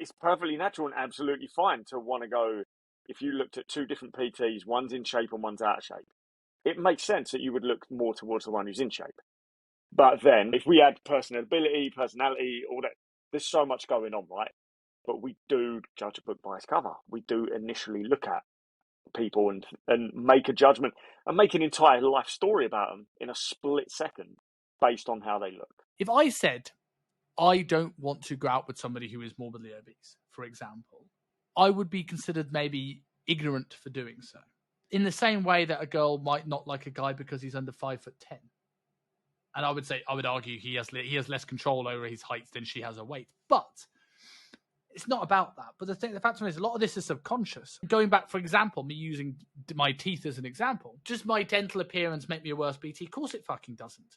it's perfectly natural and absolutely fine to want to go. If you looked at two different PTs, one's in shape and one's out of shape, it makes sense that you would look more towards the one who's in shape. But then, if we add personality, all that, there's so much going on, right? But we do judge a book by its cover. We do initially look at people and make a judgment and make an entire life story about them in a split second based on how they look. If I said, I don't want to go out with somebody who is morbidly obese, for example, I would be considered maybe ignorant for doing so. In the same way that a girl might not like a guy because he's under 5'10". And I would argue he has less control over his height than she has her weight. But it's not about that. But the fact is, a lot of this is subconscious. Going back, for example, me using my teeth as an example, does my dental appearance make me a worse PT? Of course it fucking doesn't.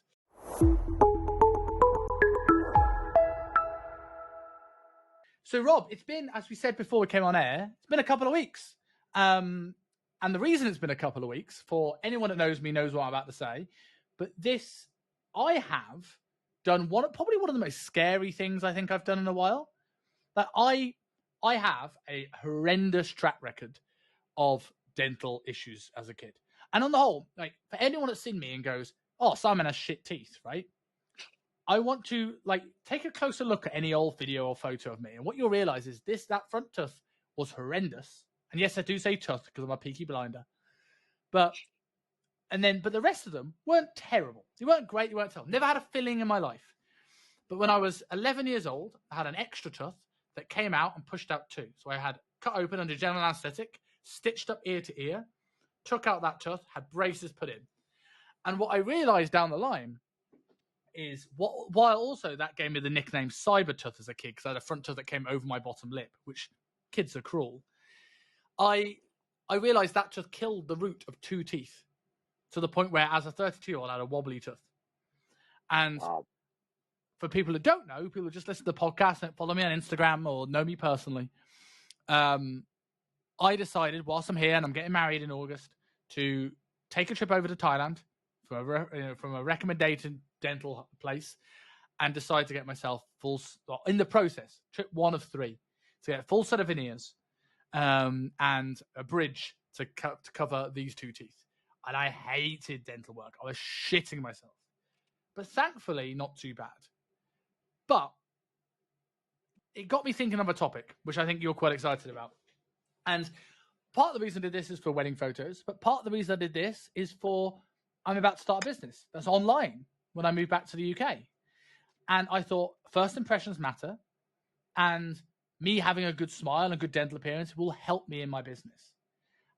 So, Rob, it's been, as we said before we came on air, it's been a couple of weeks. And the reason it's been a couple of weeks, for anyone that knows me knows what I'm about to say, but I have done probably one of the most scary things I think I've done in a while. That I have a horrendous track record of dental issues as a kid. And on the whole, like, for anyone that's seen me and goes, oh, Simon has shit teeth, right? I want to take a closer look at any old video or photo of me. And what you'll realize is that front tooth was horrendous. And yes, I do say tooth because I'm a peaky blinder. But the rest of them weren't terrible. They weren't great. They weren't terrible. Never had a filling in my life. But when I was 11 years old, I had an extra tooth that came out and pushed out too. So I had cut open under general anesthetic, stitched up ear to ear, took out that tooth, had braces put in. And what I realized down the line is while also that gave me the nickname Cyber Tooth as a kid, because I had a front tooth that came over my bottom lip, which kids are cruel. I realized that tooth killed the root of two teeth to the point where as a 32-year-old I had a wobbly tooth. And wow. For people who don't know, people who just listen to the podcast and follow me on Instagram or know me personally, I decided whilst I'm here and I'm getting married in August to take a trip over to Thailand from a recommended dental place and decide to get myself in the process, trip 1 of 3, to get a full set of veneers and a bridge to cover these two teeth. And I hated dental work. I was shitting myself. But thankfully, not too bad. But it got me thinking of a topic, which I think you're quite excited about. And part of the reason I did this is for wedding photos, but part of the reason I did this is I'm about to start a business that's online when I move back to the UK. And I thought first impressions matter, and me having a good smile and a good dental appearance will help me in my business.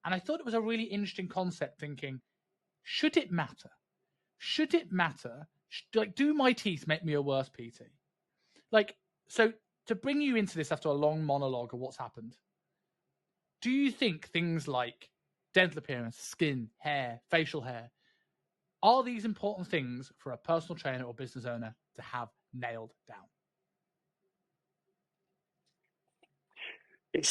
And I thought it was a really interesting concept, thinking, should it matter? Should it matter? Do my teeth make me a worse PT? So to bring you into this after a long monologue of what's happened, do you think things like dental appearance, skin, hair, facial hair, are these important things for a personal trainer or business owner to have nailed down? It's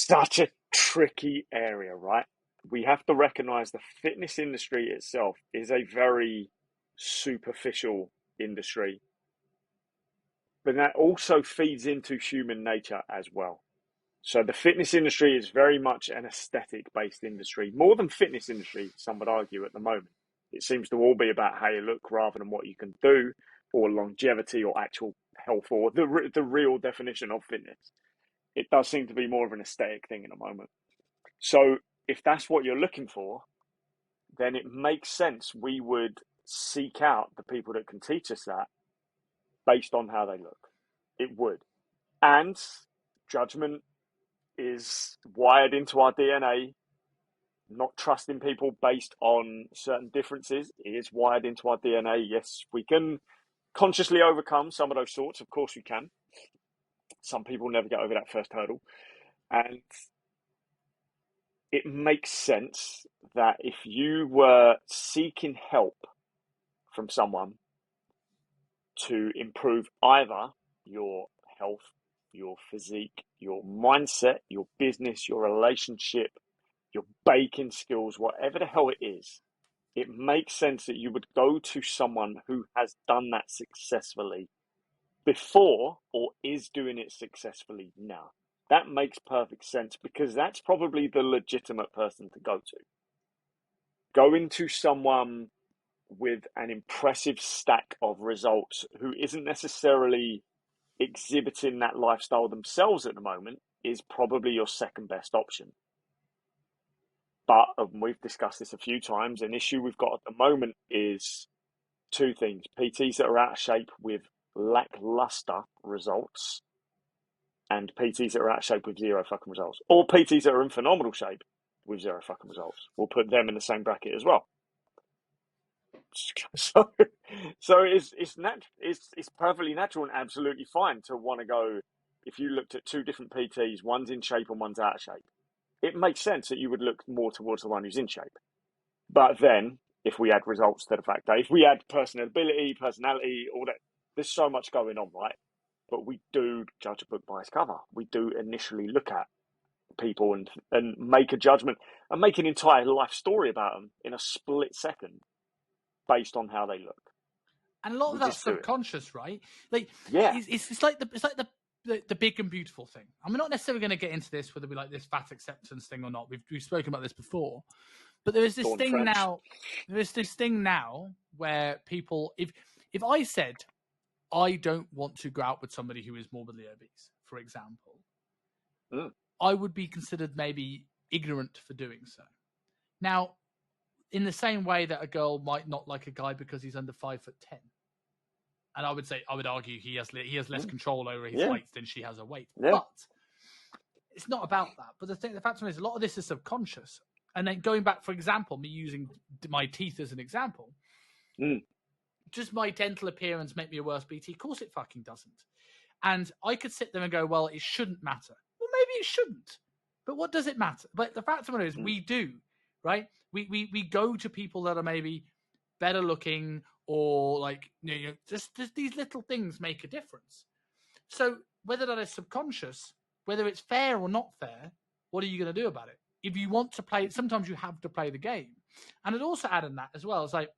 such a tricky area, right? We have to recognize the fitness industry itself is a very superficial industry, but that also feeds into human nature as well. So the fitness industry is very much an aesthetic-based industry, more than fitness industry, some would argue at the moment. It seems to all be about how you look rather than what you can do, or longevity, or actual health, or the real definition of fitness. It does seem to be more of an aesthetic thing in a moment. So if that's what you're looking for, then it makes sense we would seek out the people that can teach us that based on how they look. It would. And judgment is wired into our DNA. Not trusting people based on certain differences is wired into our DNA. Yes, we can consciously overcome some of those thoughts. Of course we can. Some people never get over that first hurdle. And it makes sense that if you were seeking help from someone to improve either your health, your physique, your mindset, your business, your relationship, your baking skills, whatever the hell it is, it makes sense that you would go to someone who has done that successfully before or is doing it successfully now. That makes perfect sense because that's probably the legitimate person to go to. Go into someone with an impressive stack of results who isn't necessarily exhibiting that lifestyle themselves at the moment is probably your second best option. But we've discussed this a few times. An issue we've got at the moment is two things: PTs that are out of shape with lackluster results, and PTs that are out of shape with zero fucking results, or PTs that are in phenomenal shape with zero fucking results. We'll put them in the same bracket as well. So it's perfectly natural and absolutely fine to want to go. If you looked at two different PTs, one's in shape and one's out of shape, it makes sense that you would look more towards the one who's in shape. But then, if we add results to the fact that if we add personality, all that, there's so much going on, right? But we do judge a book by its cover. We do initially look at people and make a judgment and make an entire life story about them in a split second based on how they look. And a lot of that's subconscious, right? Like, yeah, it's like the big and beautiful thing. And we're not necessarily going to get into this, whether we like this fat acceptance thing or not. We've spoken about this before, but there is this thing now. There is this thing now where people, if I said I don't want to go out with somebody who is morbidly obese, for example, I would be considered maybe ignorant for doing so. Now, in the same way that a girl might not like a guy because he's under 5'10", and I would argue he has less control over his weight than she has her weight. Yeah. But it's not about that. But the fact is, a lot of this is subconscious. And then going back, for example, me using my teeth as an example, does my dental appearance make me a worse PT? Of course, it fucking doesn't. And I could sit there and go, well, it shouldn't matter. Well, maybe it shouldn't. But what does it matter? But the fact of the matter is, we do, right? We go to people that are maybe better looking, or like, just these little things make a difference. So whether that is subconscious, whether it's fair or not fair, what are you going to do about it? If you want to play, sometimes you have to play the game. And I'd also add in that as well. It's like,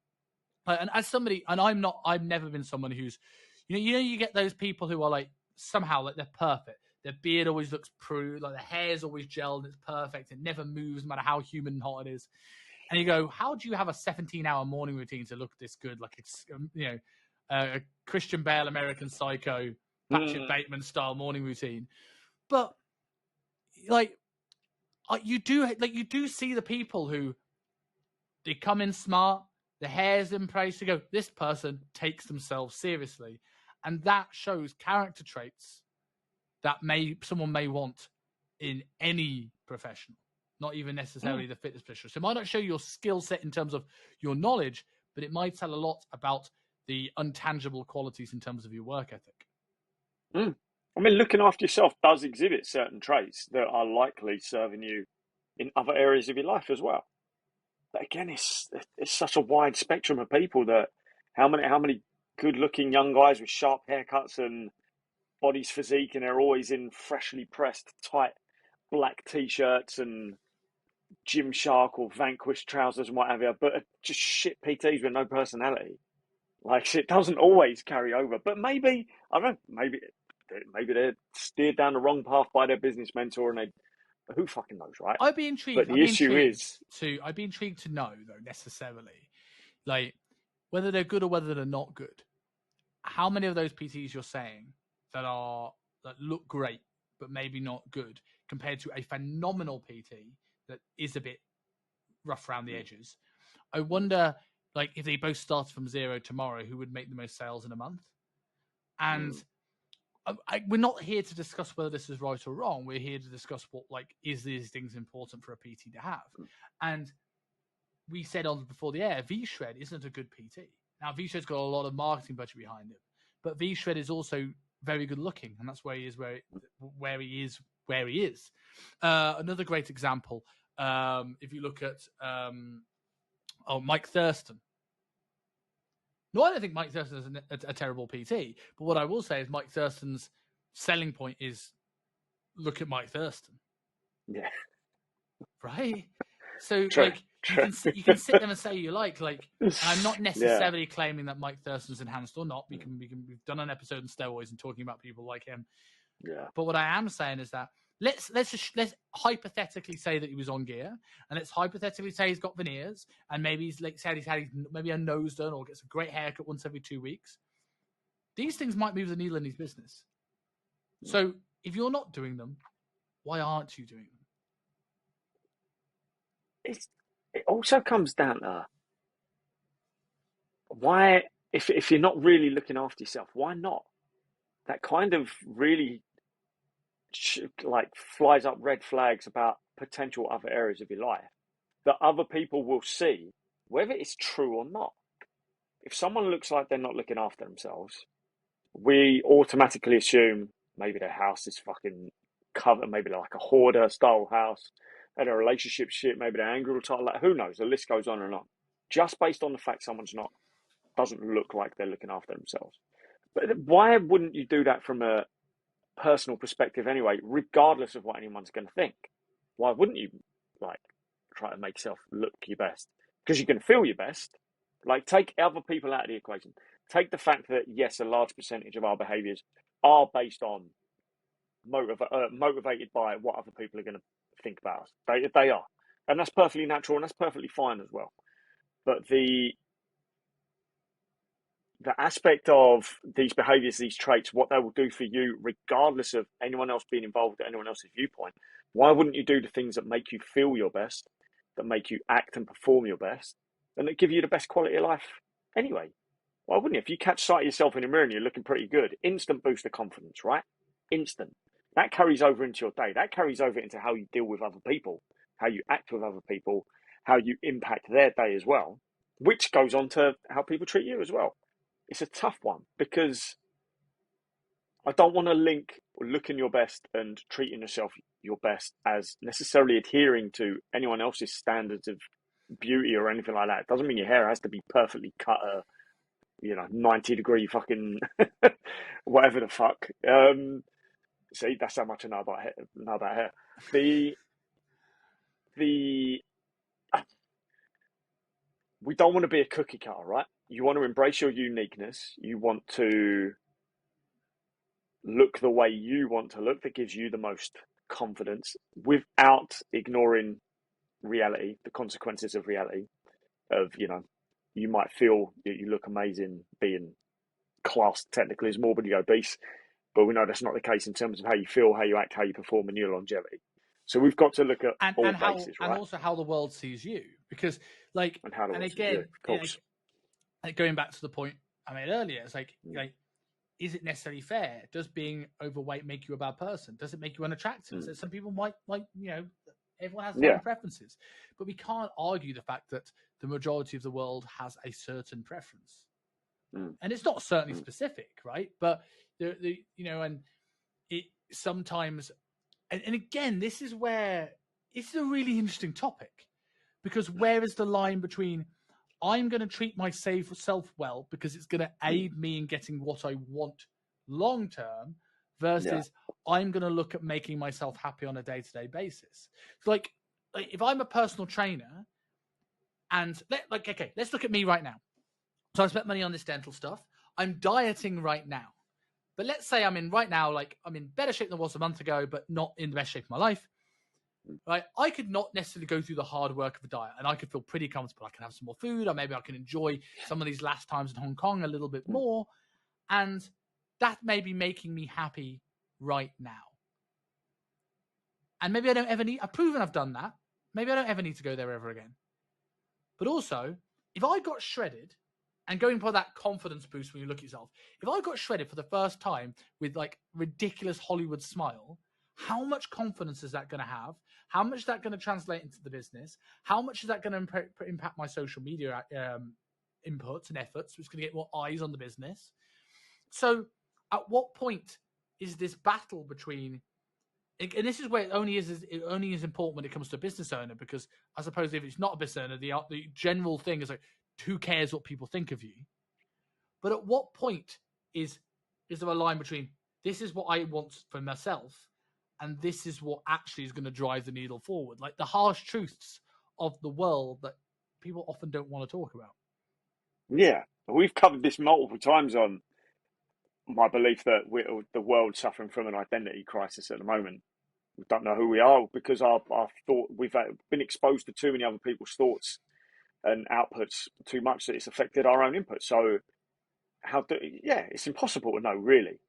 and as somebody, and I've never been someone who's, you get those people who are like somehow like they're perfect. Their beard always looks like their hair's always gelled and it's perfect. It never moves, no matter how humid and hot it is. And you go, how do you have a 17-hour morning routine to look this good? Like it's, a Christian Bale, American Psycho, Patrick Bateman style morning routine. But like, you do see the people who they come in smart, the hair's in place. You go, this person takes themselves seriously, and that shows character traits that someone may want in any professional. Not even necessarily the fitness professional. So it might not show your skill set in terms of your knowledge, but it might tell a lot about the intangible qualities in terms of your work ethic. I mean, looking after yourself does exhibit certain traits that are likely serving you in other areas of your life as well. But again, it's such a wide spectrum of people that how many good-looking young guys with sharp haircuts and bodies physique, and they're always in freshly pressed, tight black t-shirts and Gymshark or Vanquish trousers and what have you, but just shit PTs with no personality. Like, it doesn't always carry over. But maybe, I don't know, maybe they're steered down the wrong path by their business mentor, and who fucking knows, right? I'd be intrigued. But the issue is, I'd be intrigued to know, though, necessarily, like whether they're good or whether they're not good. How many of those PTs you're saying that look great but maybe not good, compared to a phenomenal PT that is a bit rough around the edges? I wonder, like, if they both started from zero tomorrow, who would make the most sales in a month? And we're not here to discuss whether this is right or wrong. We're here to discuss what, like, is these things important for a PT to have? And we said before the air, V-Shred isn't a good PT. Now, V-Shred's got a lot of marketing budget behind him, but V-Shred is also very good looking, and that's where he is where he is. Another great example, if you look at Mike Thurston. No, I don't think Mike Thurston is a terrible PT, but what I will say is Mike Thurston's selling point is, look at Mike Thurston. Yeah. Right? So, like, you can sit there and say you like, and I'm not necessarily claiming that Mike Thurston's enhanced or not. We've done an episode on steroids and talking about people like him. Yeah. But what I am saying is that let's hypothetically say that he was on gear, and let's hypothetically say he's got veneers, and maybe he's like said he's had maybe a nose done or gets a great haircut once every 2 weeks. These things might move the needle in his business. So if you're not doing them, why aren't you doing them? It also comes down to why, if you're not really looking after yourself, why not? That kind of really like flies up red flags about potential other areas of your life that other people will see, whether it's true or not. If someone looks like they're not looking after themselves, we automatically assume maybe their house is fucking covered, maybe they're like a hoarder style house, and their relationship shit, maybe they're angry all the time, like who knows? The list goes on and on. Just based on the fact someone's not doesn't look like they're looking after themselves. But why wouldn't you do that from a personal perspective anyway, regardless of what anyone's going to think? Why wouldn't you like try to make yourself look your best? Because you can feel your best. Like, take other people out of the equation. Take the fact that yes, a large percentage of our behaviours are based on motivated by what other people are going to think about us. They are, and that's perfectly natural, and that's perfectly fine as well. But the aspect of these behaviors, these traits, what they will do for you, regardless of anyone else being involved at anyone else's viewpoint, why wouldn't you do the things that make you feel your best, that make you act and perform your best, and that give you the best quality of life anyway? Why wouldn't you? If you catch sight of yourself in the mirror and you're looking pretty good, instant boost of confidence, right? Instant. That carries over into your day. That carries over into how you deal with other people, how you act with other people, how you impact their day as well, which goes on to how people treat you as well. It's a tough one because I don't want to link looking your best and treating yourself your best as necessarily adhering to anyone else's standards of beauty or anything like that. It doesn't mean your hair has to be perfectly cut, 90-degree fucking whatever the fuck. See, that's how much I know about hair. The we don't want to be a cookie cutter, right? You want to embrace your uniqueness. You want to look the way you want to look, that gives you the most confidence, without ignoring reality, the consequences of reality. Of, you might feel that you look amazing being classed technically as morbidly obese, but we know that's not the case in terms of how you feel, how you act, how you perform, and your longevity. So we've got to look at all bases, right? And also how the world sees you, because and again, of course. Going back to the point I made earlier, it's like, is it necessarily fair? Does being overweight make you a bad person? Does it make you unattractive? So some people might everyone has their own preferences, but we can't argue the fact that the majority of the world has a certain preference, and it's not certainly specific, right? But and it sometimes, and again, this is where it's a really interesting topic, because where is the line between I'm going to treat myself well because it's going to aid me in getting what I want long term, versus I'm going to look at making myself happy on a day-to-day basis. Like if I'm a personal trainer, and let's look at me right now. So I spent money on this dental stuff. I'm dieting right now. But let's say I'm in better shape than I was a month ago, but not in the best shape of my life. Right? I could not necessarily go through the hard work of a diet, and I could feel pretty comfortable. I can have some more food, or maybe I can enjoy some of these last times in Hong Kong a little bit more. And that may be making me happy right now. And maybe I don't ever need, I've proven I've done that. Maybe I don't ever need to go there ever again. But also, if I got shredded, and going for that confidence boost when you look at yourself, if I got shredded for the first time with like ridiculous Hollywood smile, how much confidence is that going to have? How much is that going to translate into the business? How much is that going to impact my social media inputs and efforts, which is going to get more eyes on the business? So at what point is this battle between, and this is where it only is important when it comes to a business owner, because I suppose if it's not a business owner, the general thing is like, who cares what people think of you? But at what point is there a line between this is what I want for myself and this is what actually is going to drive the needle forward? Like the harsh truths of the world that people often don't want to talk about. Yeah, we've covered this multiple times on my belief that the world's suffering from an identity crisis at the moment. We don't know who we are because our thought, we've been exposed to too many other people's thoughts and outputs too much that it's affected our own input. So it's impossible to know, really.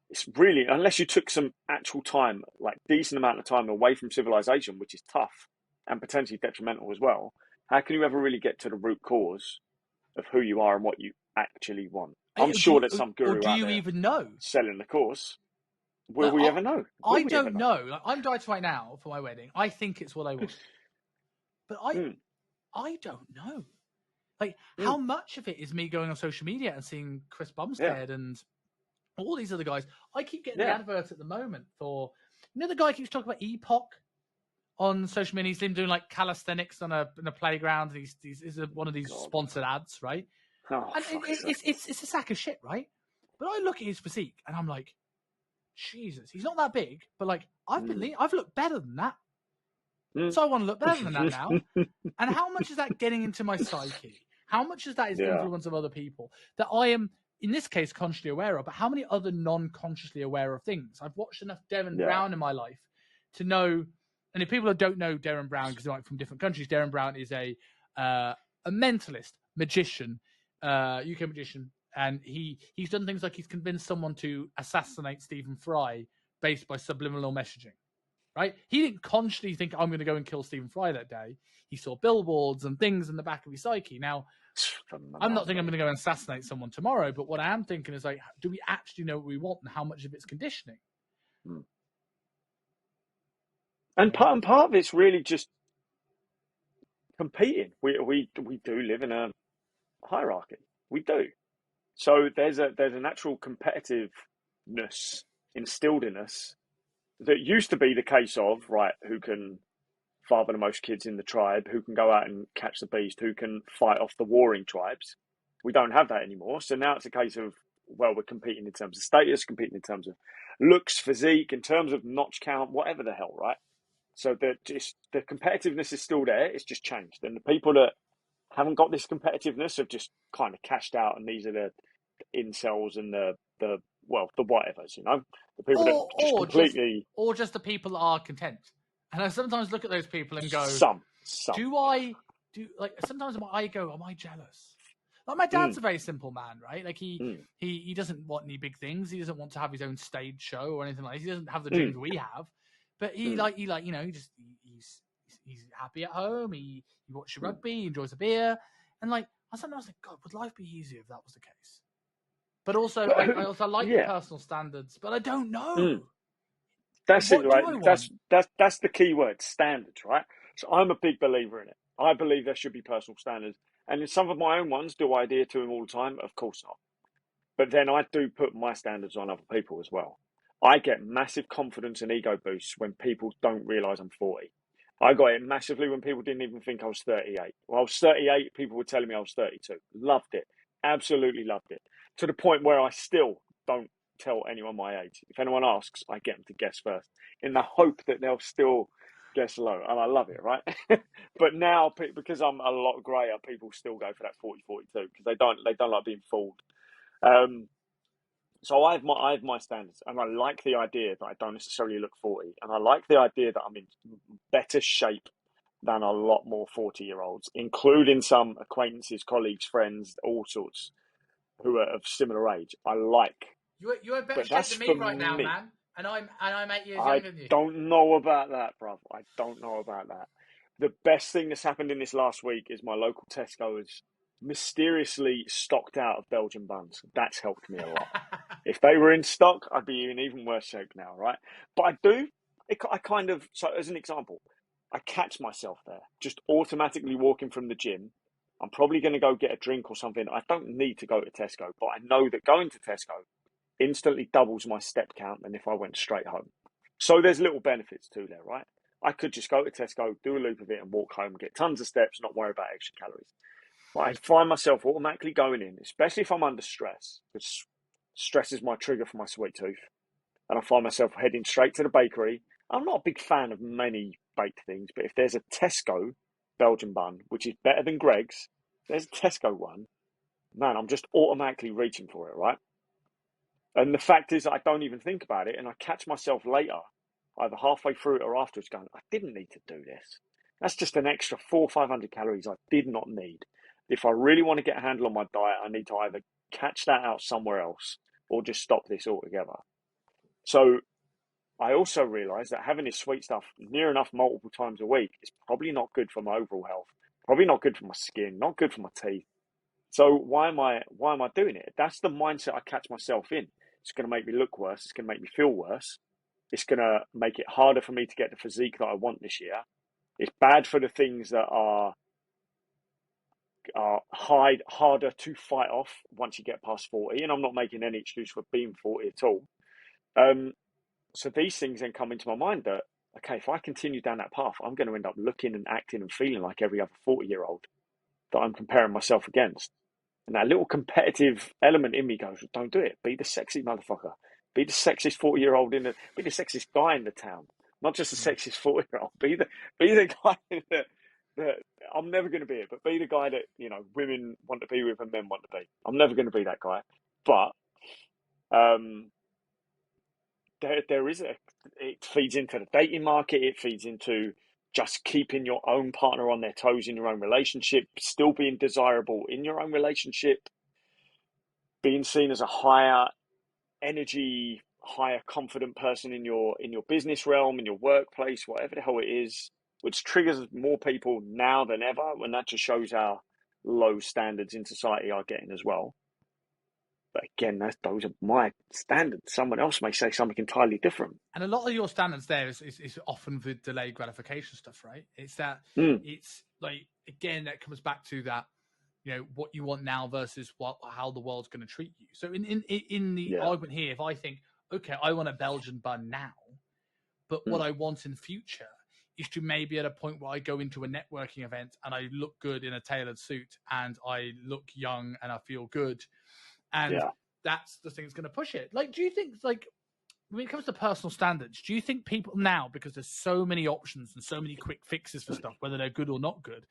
It's really, unless you took some actual time, like decent amount of time away from civilization, which is tough and potentially detrimental as well. How can you ever really get to the root cause of who you are and what you actually want? I'm sure there's some Or guru do out you there even know? selling the course. Will Like, we ever know? I Will we ever don't know? know. Like, I'm diet right now for my wedding. I think it's what I want, but I don't know. Like, how much of it is me going on social media and seeing Chris Yeah, Bumstead and all these other guys? I keep getting the yeah. adverts at the moment for, the guy keeps talking about Epoch on social media. He's been doing like calisthenics on a playground. And he's one of these God. sponsored ads, right? Oh, And fuck it's a sack of shit, right? But I look at his physique and I'm like, Jesus, he's not that big, but like I've looked better than that. So I want to look better than that now. And how much is that getting into my psyche? How much is that is Yeah, influence of other people that I am, in this case, consciously aware of? But how many other non-consciously aware of things? I've watched enough Darren yeah. Brown in my life to know. And if people don't know Darren Brown because they're like from different countries, Darren Brown is a mentalist, magician, UK magician, and he's done things like he's convinced someone to assassinate Stephen Fry based by subliminal messaging. Right? He didn't consciously think I'm going to go and kill Stephen Fry that day. He saw billboards and things in the back of his psyche. Now, I'm not thinking I'm going to go and assassinate someone tomorrow, but what I am thinking is like, do we actually know what we want and how much of it's conditioning? And part of it's really just competing. We do live in a hierarchy. We do. So there's a natural competitiveness instilled in us that used to be the case of, right, who can father the most kids in the tribe, who can go out and catch the beast, who can fight off the warring tribes. We don't have that anymore. So now it's a case of, well, we're competing in terms of status, competing in terms of looks, physique, in terms of notch count, whatever the hell, right? So the competitiveness is still there. It's just changed. And the people that haven't got this competitiveness have just kind of cashed out. And these are the incels and the whatevers, the people that just completely, or just the people that are content. And I sometimes look at those people and go, some. Sometimes I go, am I jealous? Like my dad's a very simple man, right? Like he doesn't want any big things. He doesn't want to have his own stage show or anything like that. He doesn't have the dreams we have. But he's happy at home. He watches rugby, he enjoys a beer, and like I sometimes think, God, would life be easier if that was the case? But also, I also like the personal standards, but I don't know. That's what it. Like do I want? that's the key word, standards, right? So I'm a big believer in it. I believe there should be personal standards, and in some of my own ones, do I adhere to them all the time? Of course not. But then I do put my standards on other people as well. I get massive confidence and ego boosts when people don't realize I'm 40. I got it massively when people didn't even think I was 38. When I was 38, people were telling me I was 32. Loved it. Absolutely loved it. To the point where I still don't tell anyone my age. If anyone asks, I get them to guess first in the hope that they'll still guess low. And I love it, right? But now, because I'm a lot grayer, people still go for that 40, 42 because they don't like being fooled. So I have my standards, and I like the idea that I don't necessarily look 40, and I like the idea that I'm in better shape than a lot more 40-year-olds, including some acquaintances, colleagues, friends, all sorts who are of similar age. I like, You're in better but shape that's than for me right now, me. man. And I'm 8 years I younger than you. don't know about that, bruv. I don't know about that. The best thing that's happened in this last week is my local Tesco has mysteriously stocked out of Belgian buns. That's helped me a lot. If they were in stock, I'd be in even worse shape now, right? But I kind of, so as an example, I catch myself there, just automatically walking from the gym. I'm probably going to go get a drink or something. I don't need to go to Tesco, but I know that going to Tesco instantly doubles my step count than if I went straight home. So there's little benefits too there, right? I could just go to Tesco, do a loop of it and walk home, get tons of steps, not worry about extra calories. But I find myself automatically going in, especially if I'm under stress, because stress is my trigger for my sweet tooth. And I find myself heading straight to the bakery. I'm not a big fan of many baked things, but if there's a Tesco Belgian bun, which is better than Greg's, there's a Tesco one, man, I'm just automatically reaching for it, right? And the fact is, I don't even think about it, and I catch myself later either halfway through it or afterwards going, I didn't need to do this. That's just an extra 400-500 calories I did not need. If I really want to get a handle on my diet, I need to either catch that out somewhere else or just stop this altogether. So I also realised that having this sweet stuff near enough multiple times a week is probably not good for my overall health, probably not good for my skin, not good for my teeth. So why am I doing it? That's the mindset I catch myself in. It's going to make me look worse. It's going to make me feel worse. It's going to make it harder for me to get the physique that I want this year. It's bad for the things that are harder to fight off once you get past 40. And I'm not making any excuse for being 40 at all. So these things then come into my mind that, okay, if I continue down that path, I'm going to end up looking and acting and feeling like every other 40-year-old that I'm comparing myself against. And that little competitive element in me goes, don't do it. Be the sexy motherfucker. Be the sexiest 40-year-old be the sexiest guy in the town. Not just the sexiest 40-year-old. Be the guy that I'm never going to be it, but be the guy that, you know, women want to be with and men want to be. I'm never going to be that guy. But it feeds into the dating market. It feeds into just keeping your own partner on their toes in your own relationship, still being desirable in your own relationship, being seen as a higher energy, higher confident person in your business realm, in your workplace, whatever the hell it is, which triggers more people now than ever, when that just shows how low standards in society are getting as well. But again, those are my standards. Someone else may say something entirely different. And a lot of your standards there is often the delayed gratification stuff, right? It's that it's like, again, that comes back to that, you know, what you want now versus how the world's going to treat you. So in the argument here, if I think, okay, I want a Belgian bun now, but what I want in future is to maybe at a point where I go into a networking event and I look good in a tailored suit and I look young and I feel good. And that's the thing that's going to push it. Like, do you think, like, when it comes to personal standards, do you think people now, because there's so many options and so many quick fixes for stuff, whether they're good or not good,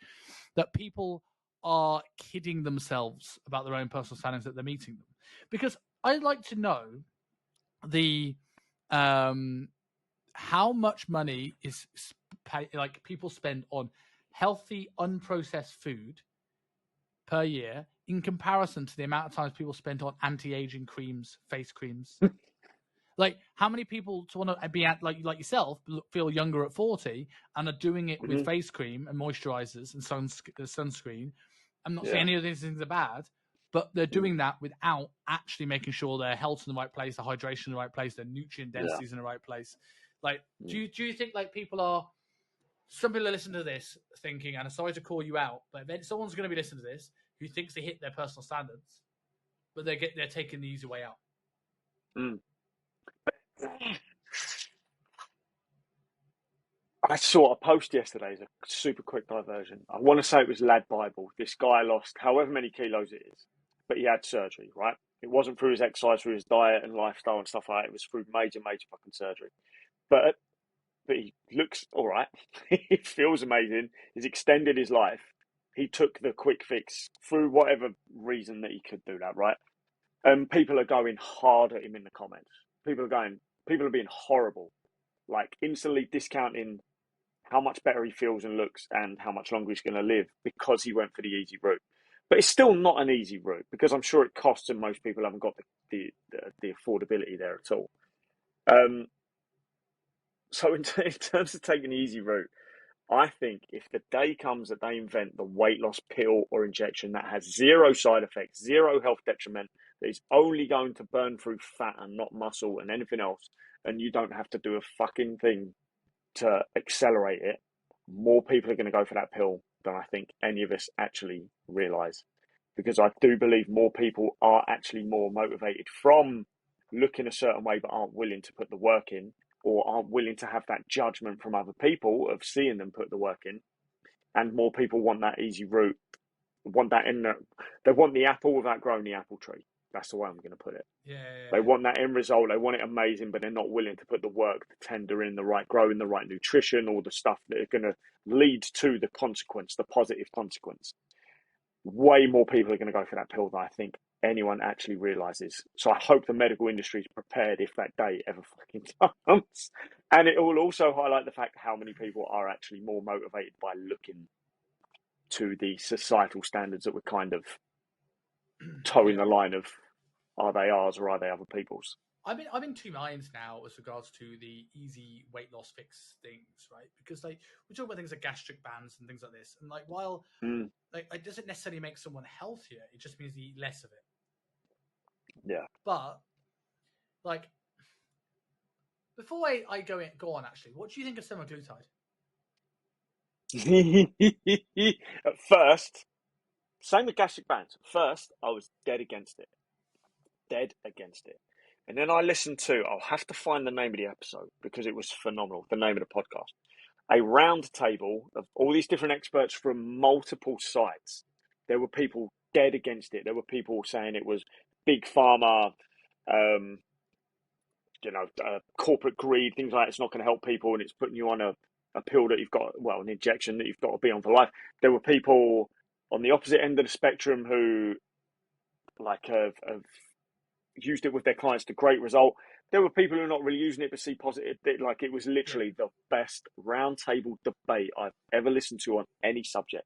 that people are kidding themselves about their own personal standards that they're meeting them? Because I'd like to know the how much money is like people spend on healthy, unprocessed food per year in comparison to the amount of times people spent on anti-aging creams, face creams. Like, how many people want to be at, like yourself, feel younger at 40 and are doing it with face cream and moisturizers and sunscreen? I'm not saying any of these things are bad, but they're doing that without actually making sure their health's in the right place, their hydration in the right place, their nutrient densities in the right place. Like, do you think, like, some people are listening to this thinking, and I'm sorry to call you out, but if someone's going to be listening to this who thinks they hit their personal standards, but they're taking the easy way out? I saw a post yesterday, as a super quick diversion. I want to say it was Lad Bible. This guy lost however many kilos it is, but he had surgery, right? It wasn't through his exercise, through his diet and lifestyle and stuff like that. It was through major fucking surgery. But he looks all right. He feels amazing. He's extended his life. He took the quick fix through whatever reason that he could do that, right? And people are going hard at him in the comments. People are being horrible, like instantly discounting how much better he feels and looks and how much longer he's going to live because he went for the easy route. But it's still not an easy route, because I'm sure it costs, and most people haven't got the affordability there at all. So in terms of taking the easy route, I think if the day comes that they invent the weight loss pill or injection that has zero side effects, zero health detriment, that is only going to burn through fat and not muscle and anything else, and you don't have to do a fucking thing to accelerate it, more people are going to go for that pill than I think any of us actually realise. Because I do believe more people are actually more motivated from looking a certain way but aren't willing to put the work in, or aren't willing to have that judgment from other people of seeing them put the work in. And more people want that easy route, want that they want the apple without growing the apple tree. That's the way I'm going to put it. They want that end result. They want it amazing, but they're not willing to put the work, the tender in the right, growing the right nutrition, all the stuff that are going to lead to the consequence, the positive consequence. Way more people are going to go for that pill than I think anyone actually realizes. So I hope the medical industry is prepared if that day ever fucking comes. And it will also highlight the fact how many people are actually more motivated by looking to the societal standards that we're kind of towing the line of, are they ours or are they other people's? I'm in two minds now as regards to the easy weight loss fix things, right? Because like we talk about things like gastric bands and things like this, and like while like it doesn't necessarily make someone healthier, it just means they eat less of it. Yeah. But like before I go on, actually, what do you think of semaglutide? At first, same with gastric bands. At first, I was dead against it. And then I listened to, I'll have to find the name of the episode because it was phenomenal, the name of the podcast. A round table of all these different experts from multiple sides. There were people dead against it. There were people saying it was big pharma, corporate greed, things like that. It's not going to help people and it's putting you on a pill that you've got, well, an injection that you've got to be on for life. There were people on the opposite end of the spectrum who have used it with their clients to great result. There were people who are not really using it but see positive. It was literally the best roundtable debate I've ever listened to on any subject.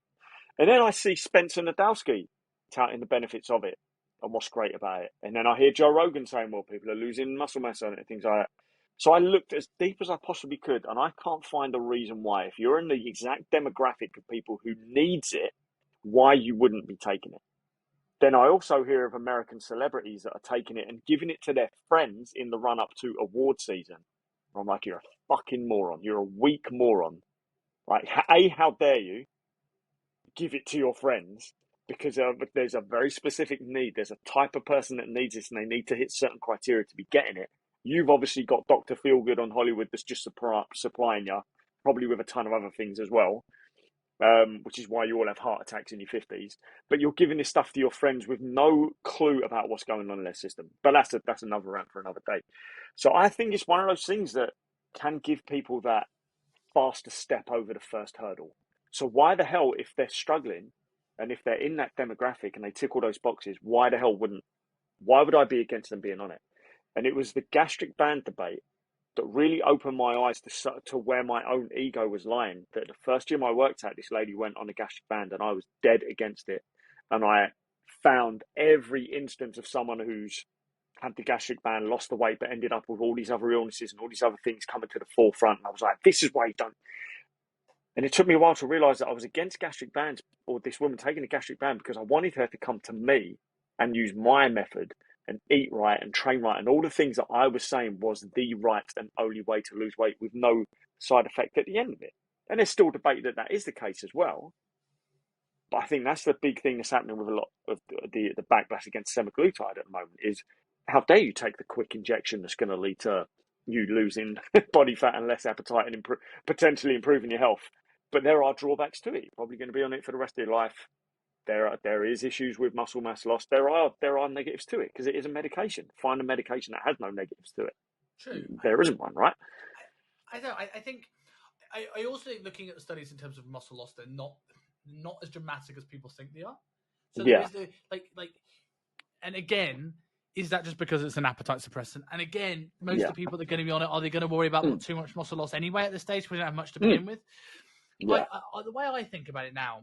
And then I see Spencer Nadolski touting the benefits of it and what's great about it. And then I hear Joe Rogan saying, well, people are losing muscle mass on it and things like that. So I looked as deep as I possibly could, and I can't find a reason why, if you're in the exact demographic of people who needs it, why you wouldn't be taking it. Then I also hear of American celebrities that are taking it and giving it to their friends in the run-up to award season. I'm like, you're a fucking moron. You're a weak moron. Like, how dare you give it to your friends? Because there's a very specific need. There's a type of person that needs this, and they need to hit certain criteria to be getting it. You've obviously got Dr. Feelgood on Hollywood that's just supplying you, probably with a ton of other things as well. Which is why you all have heart attacks in your 50s. But you're giving this stuff to your friends with no clue about what's going on in their system. But that's another rant for another day. So I think it's one of those things that can give people that faster step over the first hurdle. So why the hell, if they're struggling and if they're in that demographic and they tick all those boxes, why would I be against them being on it? And it was the gastric band debate that really opened my eyes to where my own ego was lying. That the first gym I worked at, this lady went on a gastric band and I was dead against it. And I found every instance of someone who's had the gastric band, lost the weight, but ended up with all these other illnesses and all these other things coming to the forefront. And I was like, this is why you don't. And it took me a while to realize that I was against gastric bands, or this woman taking a gastric band, because I wanted her to come to me and use my method and eat right and train right and all the things that I was saying was the right and only way to lose weight with no side effect at the end of it. And there's still debate that is the case as well. But I think that's the big thing that's happening with a lot of the backlash against semaglutide at the moment is, how dare you take the quick injection that's going to lead to you losing body fat and less appetite and potentially improving your health. But there are drawbacks to it. You're probably going to be on it for the rest of your life. There is issues with muscle mass loss. There are negatives to it because it is a medication. Find a medication that has no negatives to it. True. There isn't one, right? I don't. I think I also think looking at the studies in terms of muscle loss, they're not as dramatic as people think they are. So there is and again, is that just because it's an appetite suppressant? And again, most of the people that are going to be on it, are they going to worry about too much muscle loss anyway at this stage because we don't have much to begin with? Yeah. The way I think about it now,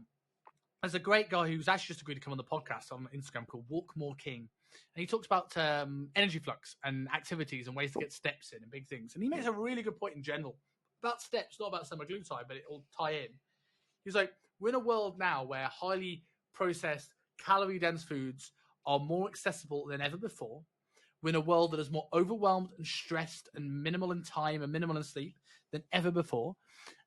there's a great guy who's actually just agreed to come on the podcast on Instagram called Walk More King. And he talks about energy flux and activities and ways to get steps in and big things. And he makes a really good point in general about steps, not about semaglutide, but it'll tie in. He's like, we're in a world now where highly processed, calorie-dense foods are more accessible than ever before. We're in a world that is more overwhelmed and stressed and minimal in time and minimal in sleep than ever before.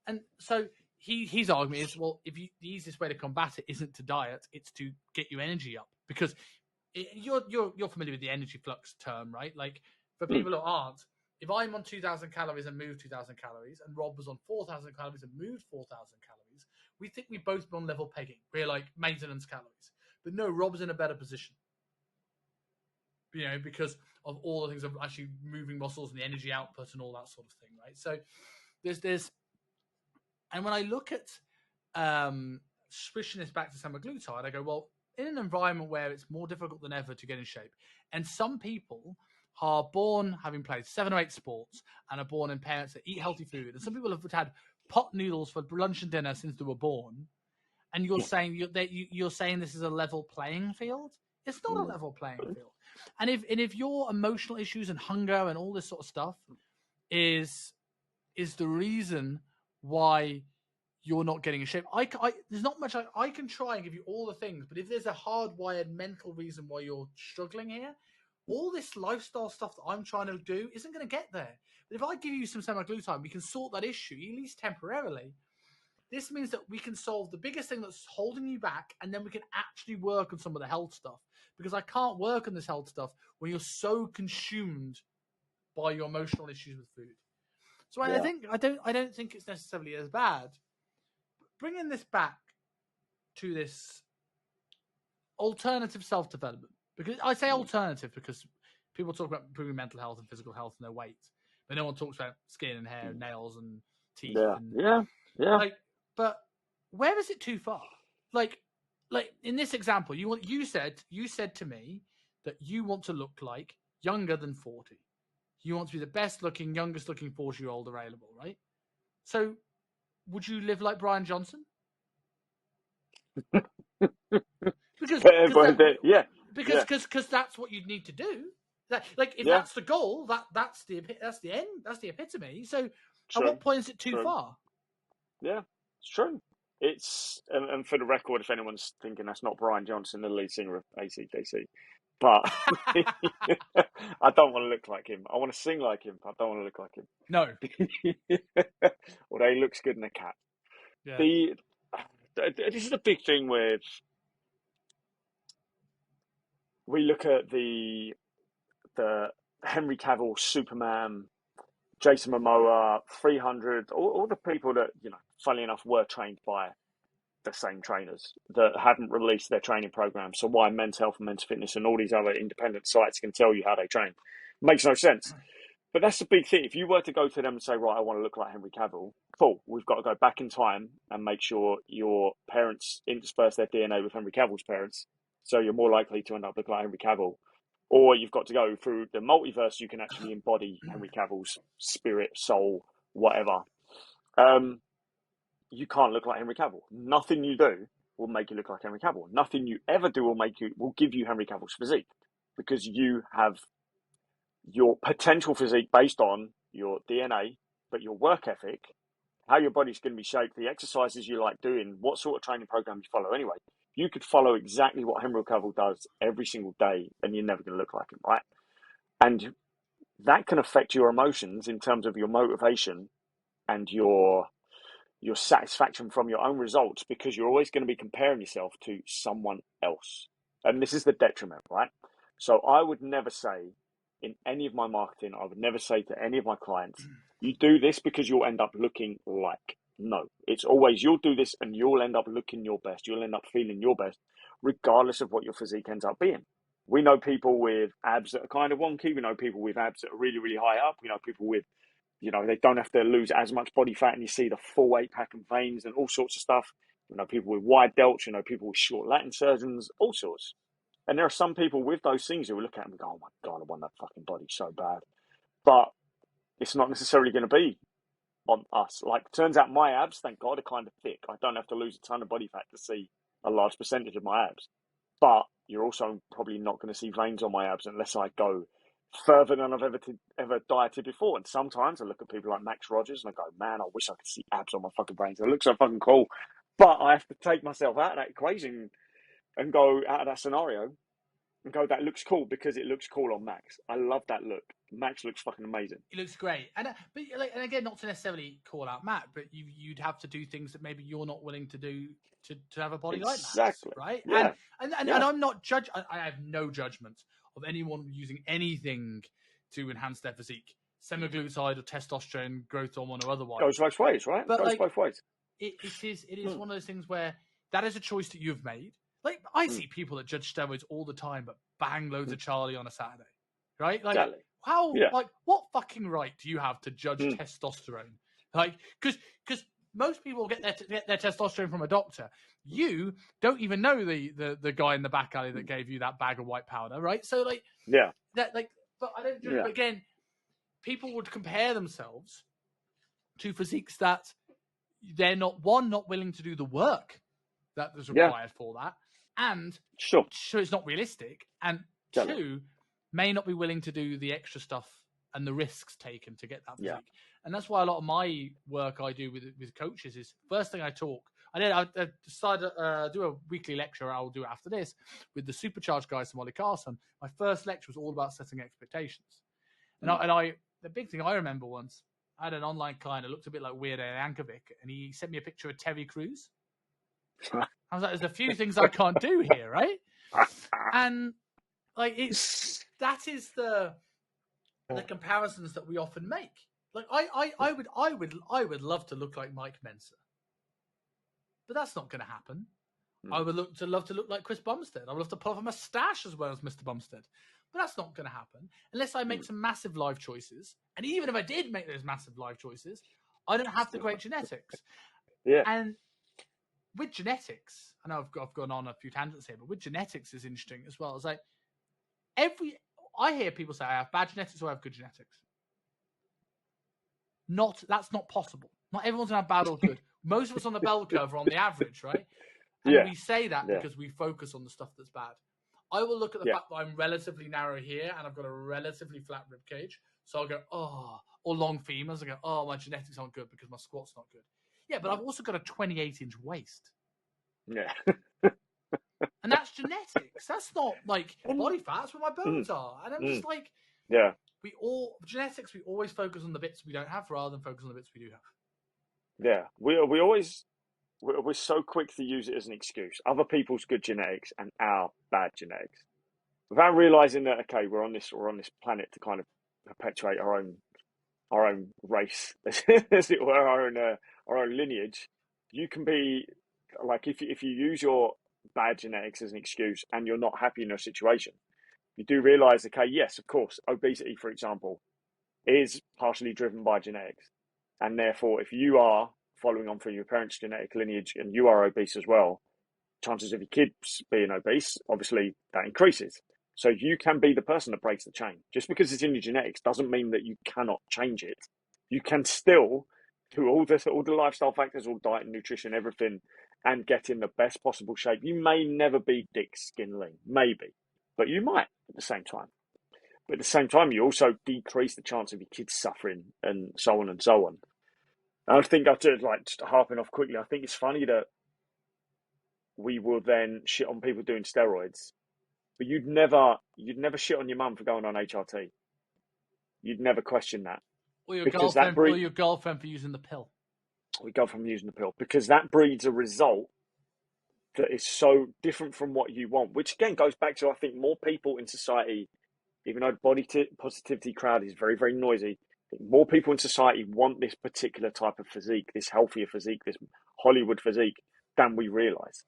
And so his argument is, well, the easiest way to combat it isn't to diet, it's to get your energy up. Because you're familiar with the energy flux term, right? Like, for people who aren't, if I'm on 2,000 calories and move 2,000 calories, and Rob was on 4,000 calories and moved 4,000 calories, we think we both be on level pegging. We're like maintenance calories. But no, Rob's in a better position. Because of all the things of actually moving muscles and the energy output and all that sort of thing, right? So there's and when I look at switching this back to semaglutide, I go, well, in an environment where it's more difficult than ever to get in shape. And some people are born having played 7 or 8 sports and are born in parents that eat healthy food. And some people have had pot noodles for lunch and dinner since they were born. And you're saying you're saying this is a level playing field? It's not a level playing field. And if your emotional issues and hunger and all this sort of stuff is the reason why you're not getting in shape, there's not much I can try and give you all the things, but if there's a hardwired mental reason why you're struggling here, all this lifestyle stuff that I'm trying to do isn't going to get there. But if I give you some semaglutide, we can sort that issue, at least temporarily. This means that we can solve the biggest thing that's holding you back, and then we can actually work on some of the health stuff. Because I can't work on this health stuff when you're so consumed by your emotional issues with food. So I don't think it's necessarily as bad. Bringing this back to this alternative self-development, because I say alternative because people talk about improving mental health and physical health and their weight, but no one talks about skin and hair and nails and teeth. Yeah. But where is it too far? Like in this example, you said to me that you want to look like younger than 40. You want to be the best looking, youngest looking 40-year-old available, right? So would you live like Brian Johnson? Because that's what you'd need to do. If that's the goal, that's the end, that's the epitome. So at what point is it too far? Yeah, it's true. It's and for the record, if anyone's thinking that's not Brian Johnson, the lead singer of AC/DC, but I don't want to look like him. I want to sing like him, but I don't want to look like him. No. Although he looks good in a cap. Yeah. This is the big thing with. We look at the Henry Cavill, Superman, Jason Momoa, 300, all the people that, funnily enough, were trained by the same trainers that haven't released their training program. So why Men's Health and Men's Fitness and all these other independent sites can tell you how they train? Makes no sense. But that's the big thing. If you were to go to them and say, right, I want to look like Henry Cavill, cool. We've got to go back in time and make sure your parents intersperse their DNA with Henry Cavill's parents. So you're more likely to end up looking like Henry Cavill. Or you've got to go through the multiverse. You can actually embody Henry Cavill's spirit, soul, whatever. You can't look like Henry Cavill. Nothing you do will make you look like Henry Cavill. Nothing you ever do will give you Henry Cavill's physique, because you have your potential physique based on your DNA, but your work ethic, how your body's going to be shaped, the exercises you like doing, what sort of training program you follow anyway. You could follow exactly what Henry Cavill does every single day, and you're never going to look like him, right? And that can affect your emotions in terms of your motivation and your satisfaction from your own results, because you're always going to be comparing yourself to someone else. And this is the detriment, right? So I would never say in any of my marketing, I would never say to any of my clients, you do this because you'll end up looking like. No, it's always you'll do this and you'll end up looking your best. You'll end up feeling your best, regardless of what your physique ends up being. We know people with abs that are kind of wonky. We know people with abs that are really, really high up. We know people with, they don't have to lose as much body fat, and you see the full 8-pack and veins and all sorts of stuff. People with wide delts, people with short lat insertions, all sorts. And there are some people with those things who will look at them and go, oh my God, I want that fucking body so bad. But it's not necessarily going to be on us. Like, turns out my abs, thank God, are kind of thick. I don't have to lose a ton of body fat to see a large percentage of my abs. But you're also probably not going to see veins on my abs unless I go further than I've ever dieted before. And sometimes I look at people like Max Rogers and I go, man, I wish I could see abs on my fucking brains. They look so fucking cool. But I have to take myself out of that equation and go out of that scenario and go, that looks cool because it looks cool on Max. I love that look. Max looks fucking amazing. It looks great. And again, not to necessarily call out Matt, but you'd have to do things that maybe you're not willing to do to have a body like Max, right? Yeah. And I'm not I have no judgment of anyone using anything to enhance their physique, semaglutide or testosterone, growth hormone or otherwise. Goes both ways, right? But goes both ways. It is one of those things where that is a choice that you've made. Like, I see people that judge steroids all the time, but bang loads of Charlie on a Saturday, right? Like, exactly. Like, what fucking right do you have to judge testosterone? Like, because most people get their testosterone from a doctor. You don't even know the guy in the back alley that gave you that bag of white powder, right? So like, Yeah. that like, but I don't. Yeah. But again, people would compare themselves to physiques that they're not willing to do the work that is required for that, and Sure. so it's not realistic, and Totally. two, may not be willing to do the extra stuff and the risks taken to get that physique. Yeah. And that's why a lot of my work I do with coaches is first thing I talk. I decided to do a weekly lecture. I'll do it after this with the supercharged guys from Ollie Carson. My first lecture was all about setting expectations. And I the big thing I remember once, I had an online client that looked a bit like Weird Al Yankovic, and he sent me a picture of Terry Crews. I was like, there's a few things I can't do here, right? And like that is the comparisons that we often make. Like I would love to look like Mike Mensa, but that's not going to happen. I would love to look like Chris Bumstead. I would love to pull off a mustache as well as Mr. Bumstead, but that's not going to happen unless I make some massive life choices. And even if I did make those massive life choices, I don't have the great genetics. Yeah. And with genetics, I know I've gone on a few tangents here, but with genetics is interesting as well. It's like I hear people say I have bad genetics or I have good genetics. That's not possible. Not everyone's gonna have bad or good. Most of us on the bell curve are on the average, right? And we say that because we focus on the stuff that's bad. I will look at the fact that I'm relatively narrow here and I've got a relatively flat rib cage. So I'll go, or long femurs. I go, my genetics aren't good because my squat's not good. Yeah, but I've also got a 28-inch waist. Yeah. And that's genetics. That's not like body fat. That's where my bones are. And I'm just like, we always focus on the bits we don't have rather than focus on the bits we do have. Yeah. We're so quick to use it as an excuse. Other people's good genetics and our bad genetics. Without realizing that, okay, we're on this planet to kind of perpetuate our own race, as it were, our own lineage. You can be like, if you use your bad genetics as an excuse and you're not happy in your situation, you do realize, okay, yes, of course, obesity, for example, is partially driven by genetics. And therefore, if you are following on from your parents' genetic lineage and you are obese as well, chances of your kids being obese, obviously that increases. So you can be the person that breaks the chain. Just because it's in your genetics doesn't mean that you cannot change it. You can still do all the lifestyle factors, all diet and nutrition, everything, and get in the best possible shape. You may never be Dick Skin Lean, maybe, but you might at the same time. But at the same time, you also decrease the chance of your kids suffering and so on and so on. And I think just harping off quickly, I think it's funny that we will then shit on people doing steroids, but you'd never shit on your mum for going on HRT. You'd never question that. Or your girlfriend for using the pill. We go from using the pill because that breeds a result that is so different from what you want, which again goes back to, I think, more people in society, even though the body positivity crowd is very, very noisy, more people in society want this particular type of physique, this healthier physique, this Hollywood physique, than we realize.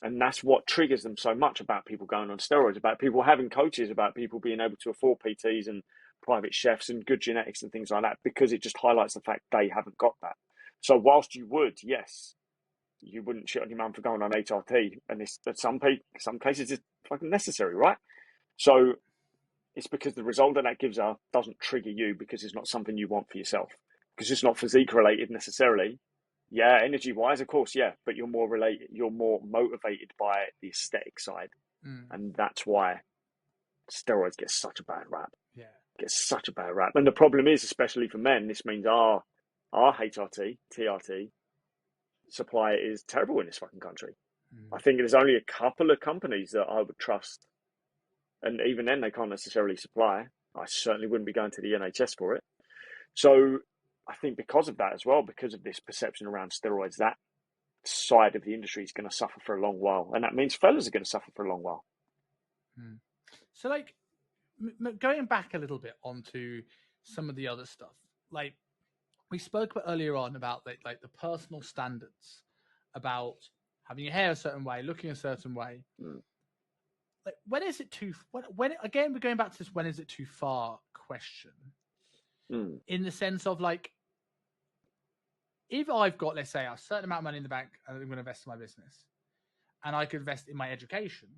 And that's what triggers them so much about people going on steroids, about people having coaches, about people being able to afford PTs and private chefs and good genetics and things like that, because it just highlights the fact they haven't got that. So whilst you would, yes, you wouldn't shit on your mum for going on HRT, and this, at some cases, it's fucking necessary, right? So it's because the result that gives her doesn't trigger you because it's not something you want for yourself, because it's not physique related necessarily. Yeah, energy wise, of course, yeah, but you're more motivated by the aesthetic side, and that's why steroids get such a bad rap. Yeah, gets such a bad rap, and the problem is, especially for men, this means our HRT, TRT supply is terrible in this fucking country. I think there's only a couple of companies that I would trust, and even then they can't necessarily supply. I certainly wouldn't be going to the NHS for it. So I think because of that as well, because of this perception around steroids, that side of the industry is going to suffer for a long while, and that means fellas are going to suffer for a long while. So, like, going back a little bit onto some of the other stuff, like we spoke about earlier on about like the personal standards, about having your hair a certain way, looking a certain way. Like, when is it too? When again, we're going back to this "when is it too far" question, in the sense of like, if I've got, let's say, a certain amount of money in the bank and I'm going to invest in my business, and I could invest in my education,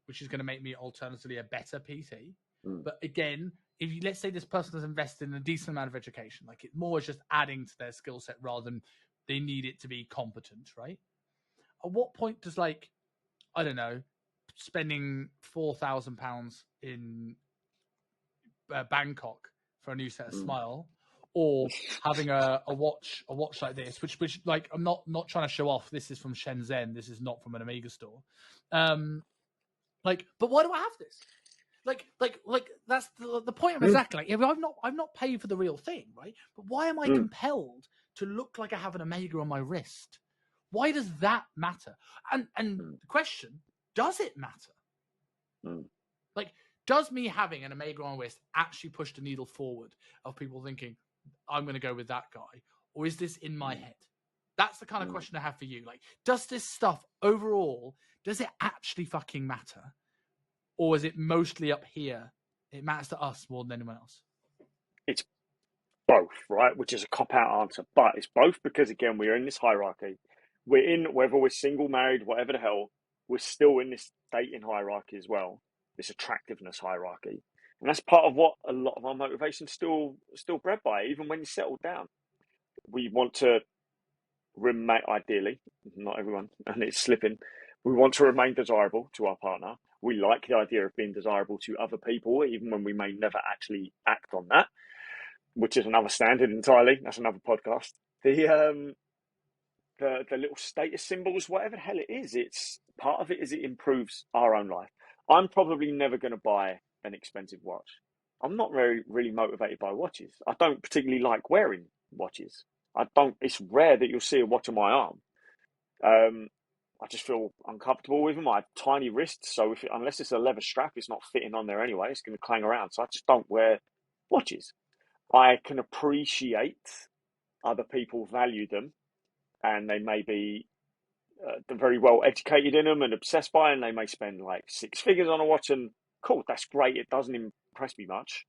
which is going to make me alternatively a better PT. But again, if you, let's say this person has invested in a decent amount of education, like it more is just adding to their skill set rather than they need it to be competent, right? At what point does, like, I don't know, spending £4,000 in Bangkok for a new set of Smile, or having a watch like this, which like I'm not trying to show off. This is from Shenzhen. This is not from an Omega store. Like, but why do I have this? Like that's the point of exactly. Like, I've not paid for the real thing, right? But why am I compelled to look like I have an Omega on my wrist? Why does that matter? And the question, does it matter? Like, does me having an Omega on my wrist actually push the needle forward of people thinking, I'm going to go with that guy? Or is this in my head? That's the kind of question I have for you. Like, does this stuff overall, does it actually fucking matter? Or is it mostly up here? It matters to us more than anyone else. It's both, right? Which is a cop-out answer. But it's both because, again, we're in this hierarchy. We're in, whether we're single, married, whatever the hell, we're still in this dating hierarchy as well, this attractiveness hierarchy. And that's part of what a lot of our motivation still bred by, even when you settle down. We want to remain, ideally, not everyone, and it's slipping, we want to remain desirable to our partner. We like the idea of being desirable to other people, even when we may never actually act on that, which is another standard entirely. That's another podcast. The little status symbols, whatever the hell it is, it's part of it is it improves our own life. I'm probably never going to buy an expensive watch. I'm not really motivated by watches. I don't particularly like wearing watches. It's rare that you'll see a watch on my arm. I just feel uncomfortable with them. I have tiny wrists, so unless it's a leather strap, it's not fitting on there anyway. It's going to clang around. So I just don't wear watches. I can appreciate other people value them, and they may be very well educated in them and obsessed by them. And they may spend like 6 figures on a watch, and cool, that's great. It doesn't impress me much.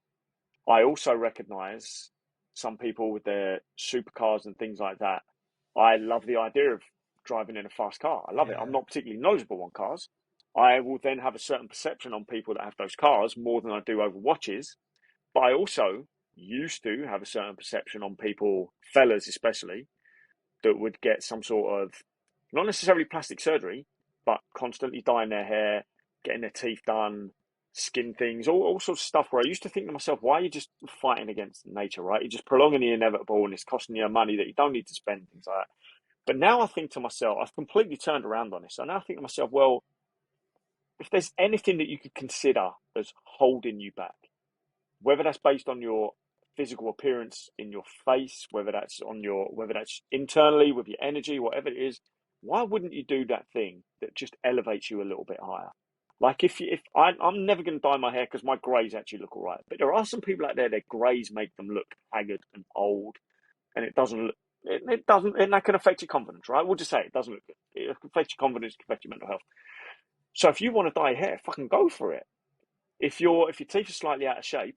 I also recognise some people with their supercars and things like that. I love the idea of driving in a fast car. I love it. I'm not particularly knowledgeable on cars. I will then have a certain perception on people that have those cars more than I do over watches. But I also used to have a certain perception on people, fellas especially, that would get some sort of, not necessarily plastic surgery, but constantly dyeing their hair, getting their teeth done, skin things, all sorts of stuff where I used to think to myself, why are you just fighting against nature, right? You're just prolonging the inevitable and it's costing you money that you don't need to spend, things like that. But now I think to myself, I've completely turned around on this. So now I think to myself, well, if there's anything that you could consider as holding you back, whether that's based on your physical appearance in your face, whether that's internally with your energy, whatever it is, why wouldn't you do that thing that just elevates you a little bit higher? Like I'm never going to dye my hair because my greys actually look all right. But there are some people out there, their greys make them look haggard and old, and it doesn't look. It doesn't, and that can affect your confidence, right? We'll just say it doesn't look good. It can affect your confidence, it can affect your mental health. So if you want to dye hair, fucking go for it. If your teeth are slightly out of shape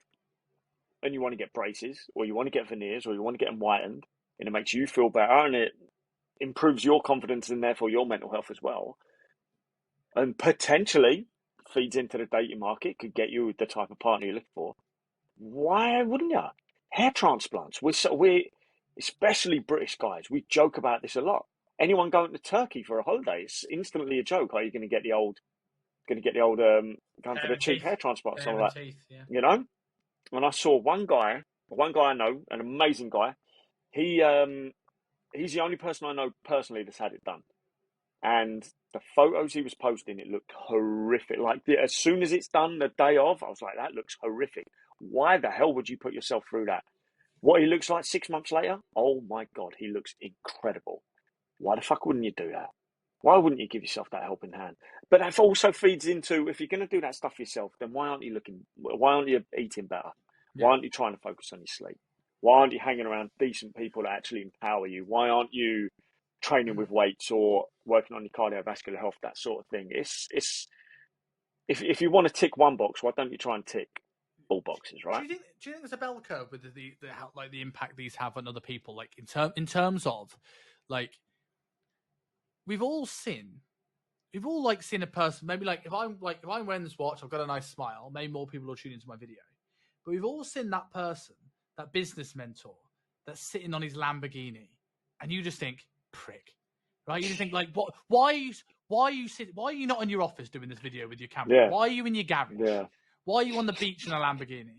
and you want to get braces, or you want to get veneers, or you want to get them whitened, and it makes you feel better, and it improves your confidence and therefore your mental health as well, and potentially feeds into the dating market, could get you the type of partner you look for, why wouldn't you? Hair transplants. We especially British guys, we joke about this a lot. Anyone going to Turkey for a holiday, it's instantly a joke. Are you going to get the old going for the cheap hair transplant or something like that? Yeah. You know? And I saw one guy I know, an amazing guy. He's the only person I know personally that's had it done. And the photos he was posting, it looked horrific. Like as soon as it's done, the day of, I was like, that looks horrific. Why the hell would you put yourself through that? What he looks like 6 months later? Oh my God, he looks incredible. Why the fuck wouldn't you do that? Why wouldn't you give yourself that helping hand? But that also feeds into, if you're going to do that stuff yourself, then why aren't you eating better? Why aren't you trying to focus on your sleep? Why aren't you hanging around decent people that actually empower you? Why aren't you training with weights or working on your cardiovascular health, that sort of thing? If you want to tick one box, why don't you try and tick all boxes, right? Do you think there's a bell curve with how, like, the impact these have on other people? Like, in terms of, like, we've all seen a person, maybe, like, if I'm wearing this watch, I've got a nice smile, maybe more people will tune into my video. But we've all seen that person, that business mentor, that's sitting on his Lamborghini, and you just think, prick, right? You just think, like, what? Why are you not in your office doing this video with your camera? Yeah. Why are you in your garage? Yeah. Why are you on the beach in a Lamborghini?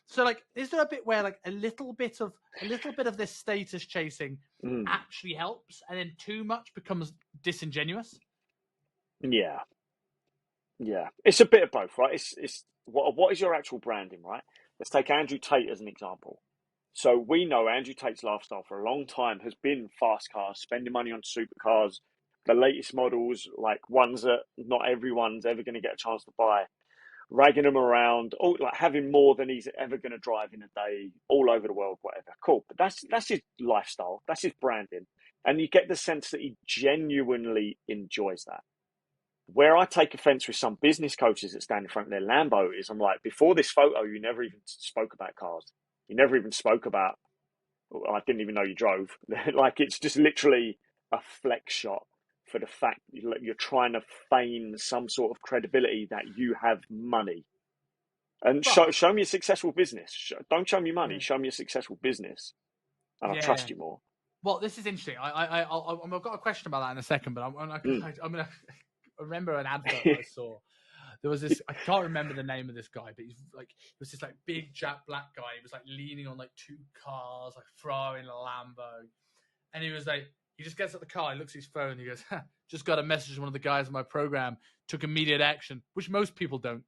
So, like, is there a bit where, like, a little bit of this status chasing actually helps, and then too much becomes disingenuous? Yeah. Yeah. It's a bit of both, right? It's what is your actual branding, right? Let's take Andrew Tate as an example. So we know Andrew Tate's lifestyle for a long time has been fast cars, spending money on supercars, the latest models, like ones that not everyone's ever going to get a chance to buy, ragging them around, or like having more than he's ever going to drive in a day, all over the world, whatever. Cool, but that's his lifestyle, that's his branding, and you get the sense that he genuinely enjoys that. Where I take offense with some business coaches that stand in front of their Lambo is, I'm like, before this photo, you never even spoke about cars. You never even spoke about, well, I didn't even know you drove. Like, it's just literally a flex shot for the fact you're trying to feign some sort of credibility that you have money. And show me a successful business. Don't show me money. Show me a successful business, and I'll trust you more. Well, this is interesting. I've got a question about that in a second, but I'm gonna I remember an advert I saw. There was this, I can't remember the name of this guy, but he's like, he was this like big black guy. He was like leaning on like two cars, like throwing a Lambo. And he was like, he just gets out the car, he looks at his phone, and he goes, just got a message from one of the guys in my program, took immediate action, which most people don't.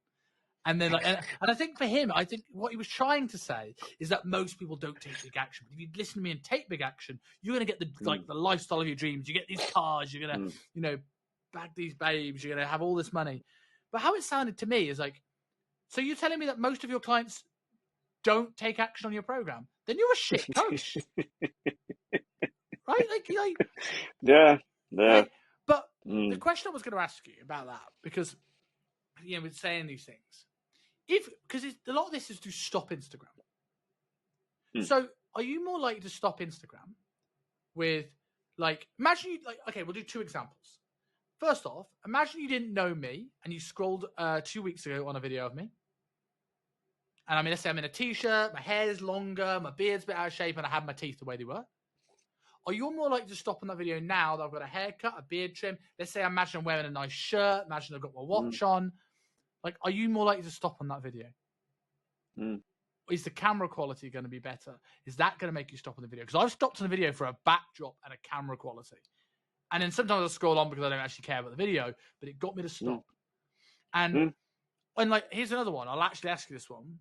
And then, like, and I think for him, I think what he was trying to say is that most people don't take big action. But if you listen to me and take big action, you're going to get the lifestyle of your dreams. You get these cars, you're going to, bag these babes, you're going to have all this money. But how it sounded to me is like, so you're telling me that most of your clients don't take action on your program? Then you're a shit coach, right? Like, yeah. Right? But the question I was going to ask you about that, because we're saying these things, because a lot of this is to stop Instagram. So, are you more likely to stop Instagram with, like, imagine you, like, okay, we'll do two examples. First off, imagine you didn't know me and you scrolled 2 weeks ago on a video of me. And I mean, let's say I'm in a t-shirt, my hair is longer, my beard's a bit out of shape, and I have my teeth the way they were. Are you more likely to stop on that video now that I've got a haircut, a beard trim? Let's say I'm wearing a nice shirt, imagine I've got my watch on. Like, are you more likely to stop on that video? Is the camera quality going to be better? Is that going to make you stop on the video? Because I've stopped on the video for a backdrop and a camera quality. And then sometimes I'll scroll on because I don't actually care about the video, but it got me to stop. And like, here's another one. I'll actually ask you this one.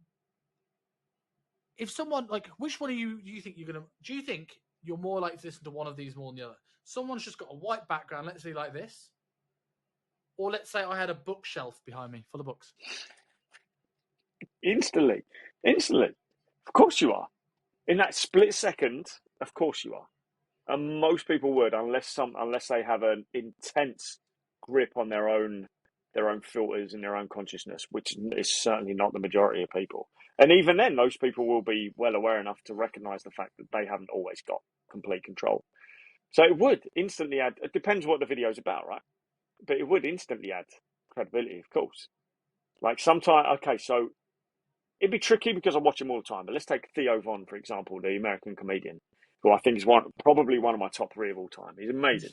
If someone, like, which one do you think do you think you're more likely to listen to one of these more than the other? Someone's just got a white background, let's say like this. Or let's say I had a bookshelf behind me full of books. Instantly. Of course you are. In that split second, of course you are. And most people would, unless they have an intense grip on their own filters and their own consciousness, which is certainly not the majority of people. And even then, those people will be well aware enough to recognize the fact that they haven't always got complete control. So it would instantly add, it depends what the video is about, right? But it would instantly add credibility, of course. Like sometimes, okay, so it'd be tricky because I watch him all the time. But let's take Theo Von, for example, the American comedian, who I think is probably one of my top 3 of all time. He's amazing.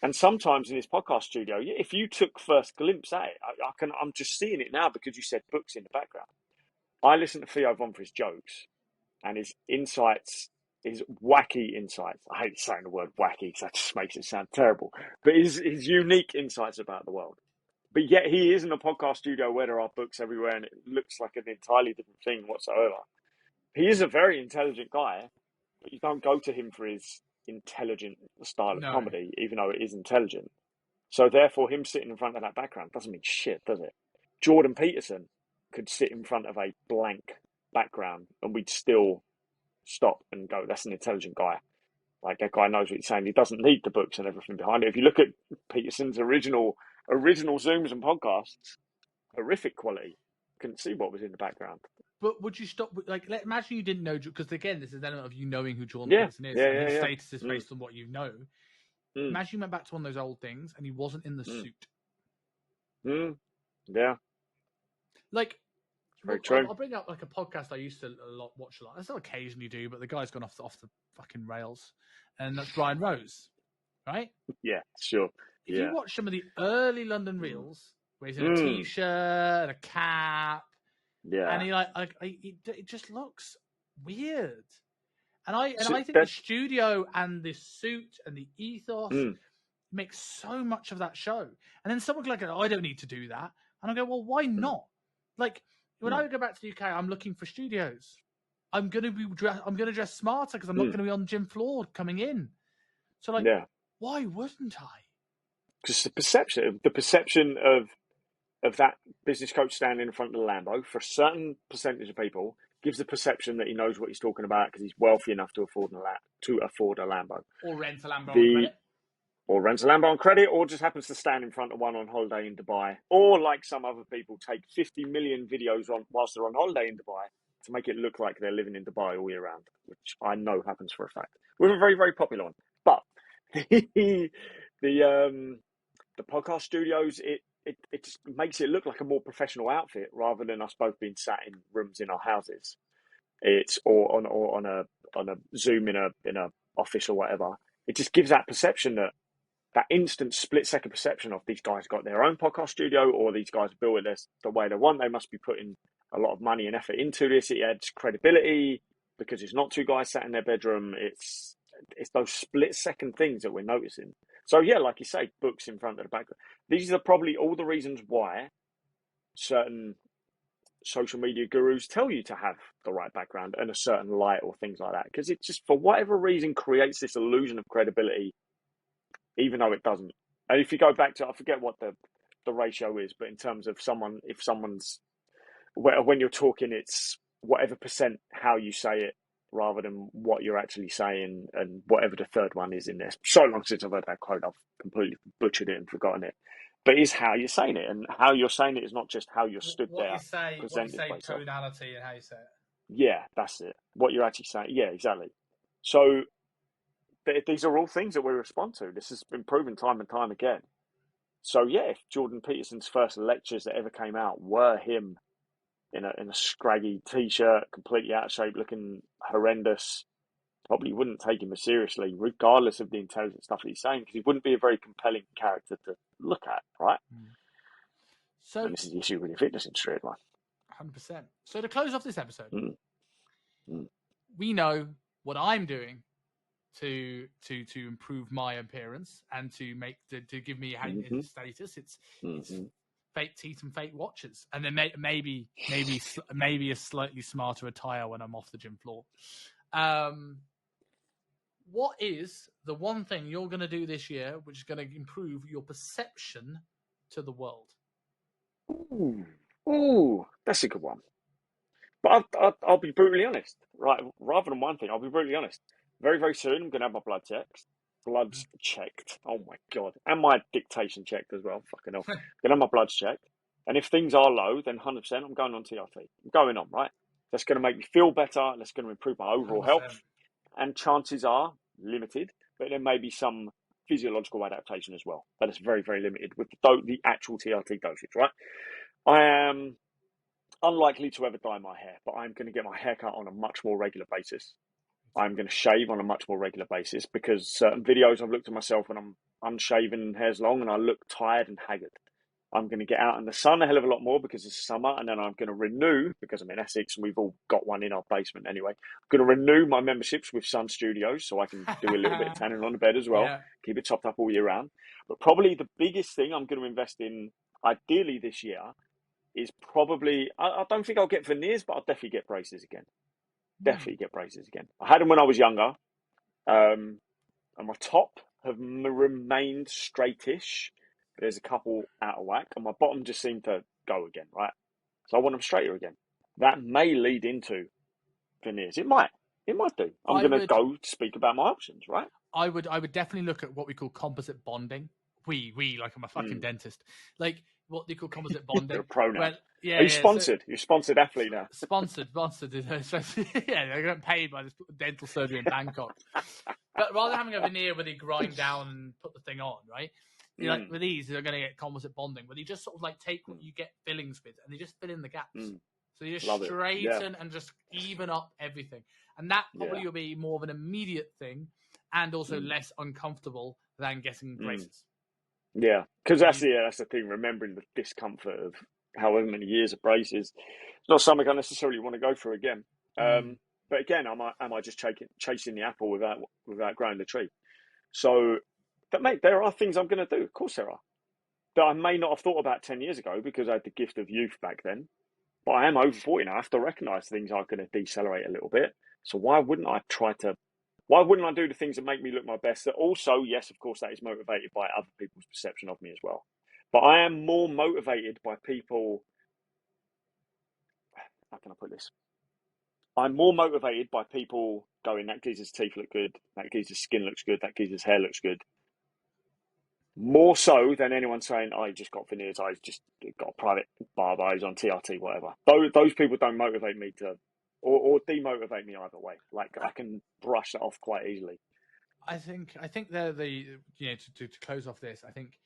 And sometimes in his podcast studio, if you took first glimpse at it, I'm just seeing it now because you said books in the background. I listen to Theo Von for his jokes and his insights, his wacky insights. I hate saying the word wacky because that just makes it sound terrible. But his unique insights about the world. But yet he is in a podcast studio where there are books everywhere and it looks like an entirely different thing whatsoever. He is a very intelligent guy, but you don't go to him for his intelligent style of comedy, even though it is intelligent. So therefore, him sitting in front of that background doesn't mean shit, does it? Jordan Peterson could sit in front of a blank background and we'd still stop and go, that's an intelligent guy. Like, that guy knows what he's saying. He doesn't need the books and everything behind it. If you look at Peterson's original Zooms and podcasts, horrific quality. couldn't see what was in the background. But would you stop? Like, imagine you didn't know, because again, this is an element of you knowing who Jordan Yeah, Peterson is, yeah, and yeah, his yeah. status is based on what you know. Imagine you went back to one of those old things, and he wasn't in the suit. Yeah. Like, Very true. I'll bring up like a podcast I used to watch a lot. I still occasionally do, but the guy's gone off the fucking rails, and that's Brian Rose, right? Yeah, sure. If you watch some of the early London reels, where he's in a t-shirt and a cap, and he it just looks weird. And I think the studio and the suit and the ethos makes so much of that show. And then someone like, oh, I don't need to do that. And I go, well, why not? Like, when I go back to the UK, I'm looking for studios. I'm going to dress smarter because I'm not going to be on the gym floor coming in. So, like, why wouldn't I? Because the perception of that business coach standing in front of the Lambo for a certain percentage of people gives the perception that he knows what he's talking about because he's wealthy enough to afford a Lambo. Or rent a Lambo on credit. Or rent a Lambo on credit, or just happens to stand in front of one on holiday in Dubai. Or, like some other people, take 50 million videos whilst they're on holiday in Dubai to make it look like they're living in Dubai all year round, which I know happens for a fact. We're a very, very popular one. But the podcast studios, it just makes it look like a more professional outfit rather than us both being sat in rooms in our houses. It's or on a Zoom in a office or whatever. It just gives that perception that instant split-second perception of these guys got their own podcast studio, or these guys built it the way they want. They must be putting a lot of money and effort into this. It adds credibility because it's not two guys sat in their bedroom. It's those split-second things that we're noticing. So, yeah, like you say, books in front of the background. These are probably all the reasons why certain social media gurus tell you to have the right background and a certain light or things like that. Because it just, for whatever reason, creates this illusion of credibility, even though it doesn't. And if you go back to, I forget what the ratio is, but in terms of when you're talking, it's whatever percent how you say it rather than what you're actually saying, and whatever the third one is in there. So long since I've heard that quote, I've completely butchered it and forgotten it. But it's how you're saying it, and how you're saying it is not just how you're stood there. What you say, tonality, and how you say it. Yeah, that's it. What you're actually saying. Yeah, exactly. So these are all things that we respond to. This has been proven time and time again. So yeah, if Jordan Peterson's first lectures that ever came out were him in a scraggy t-shirt, completely out of shape, looking horrendous, probably wouldn't take him as seriously, regardless of the intelligent stuff that he's saying, because he wouldn't be a very compelling character to look at, right? So, and this is the issue with the fitness industry, right? 100%. So to close off this episode, we know what I'm doing to improve my appearance and to give me a status. It's fake teeth and fake watches, and then maybe a slightly smarter attire when I'm off the gym floor. What is the one thing you're going to do this year which is going to improve your perception to the world? Ooh, that's a good one. But I'll be brutally honest, right? Rather than one thing, I'll be brutally honest. Very, very soon, I'm going to have my bloods checked. Oh my God. And my dictation checked as well. Fucking hell. I'm going to have my bloods checked. And if things are low, then 100% I'm going on TRT. I'm going on, right? That's going to make me feel better. That's going to improve my overall 100%. Health. And chances are limited, but there may be some physiological adaptation as well. But it's very, very limited with the actual TRT dosage, right? I am unlikely to ever dye my hair, but I'm going to get my hair cut on a much more regular basis. I'm going to shave on a much more regular basis because certain videos I've looked at myself when I'm unshaven and hair's long and I look tired and haggard. I'm going to get out in the sun a hell of a lot more because it's summer, and then I'm going to renew, because I'm in Essex and we've all got one in our basement anyway, I'm going to renew my memberships with Sun Studios so I can do a little bit of tanning on the bed as well, keep it topped up all year round. But probably the biggest thing I'm going to invest in, ideally this year, is probably, I don't think I'll get veneers, but I'll definitely get braces again. Definitely get braces again. I had them when I was younger, and my top have remained straightish. There's a couple out of whack, and my bottom just seemed to go again, right? So I want them straighter again. That may lead into veneers. It might do. I'm going to go speak about my options, right? I would definitely look at what we call composite bonding, we, like I'm a fucking dentist. Like what they call composite bonding. You're a pro now. Well, Are you sponsored? You're a sponsored athlete now. Sponsored. Yeah, they're getting paid by this dental surgery in Bangkok. But rather than having a veneer where they grind down and put the thing on, right? Like with these, they're going to get composite bonding, where they just sort of like take what you get fillings with and they just fill in the gaps. So you just straighten and just even up everything. And that probably will be more of an immediate thing and also less uncomfortable than getting braces. Yeah, because that's the thing, remembering the discomfort of however many years of braces. It's not something I necessarily want to go through again. But again, am I just chasing the apple without growing the tree? So, but mate, there are things I'm going to do. Of course there are. That I may not have thought about 10 years ago because I had the gift of youth back then. But I am over 40 now. I have to recognise things are going to decelerate a little bit. So why wouldn't I do the things that make me look my best? That also, yes, of course, that is motivated by other people's perception of me as well. But I am more motivated by people. How can I put this? I'm more motivated by people going, that geezer's teeth look good, that geezer's skin looks good, that geezer's hair looks good. More so than anyone saying, I just got veneers, I just got a private barber, he's on TRT, whatever. Those people don't motivate me to, or demotivate me either way. Like, I can brush that off quite easily. I think they're to close off this, I think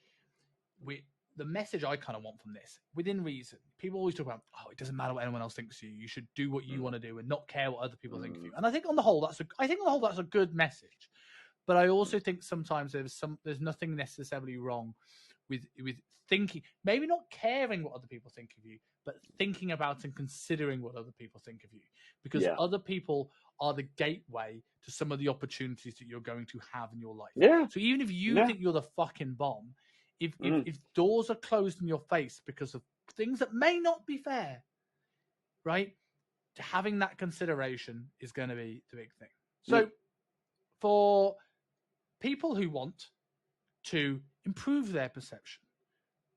the message I kind of want from this, within reason, people always talk about, it doesn't matter what anyone else thinks of you. You should do what you want to do and not care what other people think of you. And I think on the whole, that's a good message. But I also think sometimes there's nothing necessarily wrong with thinking, maybe not caring what other people think of you, but thinking about and considering what other people think of you, because other people are the gateway to some of the opportunities that you're going to have in your life. Yeah. So even if you think you're the fucking bomb, if doors are closed in your face because of things that may not be fair, right? Having that consideration is going to be the big thing. So for people who want to improve their perception,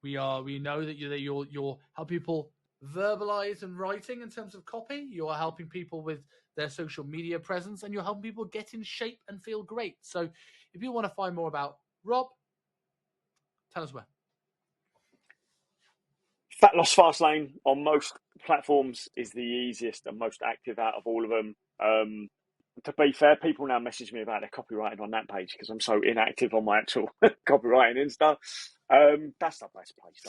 we know that you're helping people verbalize and writing in terms of copy. You're helping people with their social media presence, and you're helping people get in shape and feel great. So if you want to find more about Rob, tell us where. Fat Loss Fastlane on most platforms is the easiest and most active out of all of them. To be fair, people now message me about their copywriting on that page because I'm so inactive on my actual copywriting and stuff. That's the best place.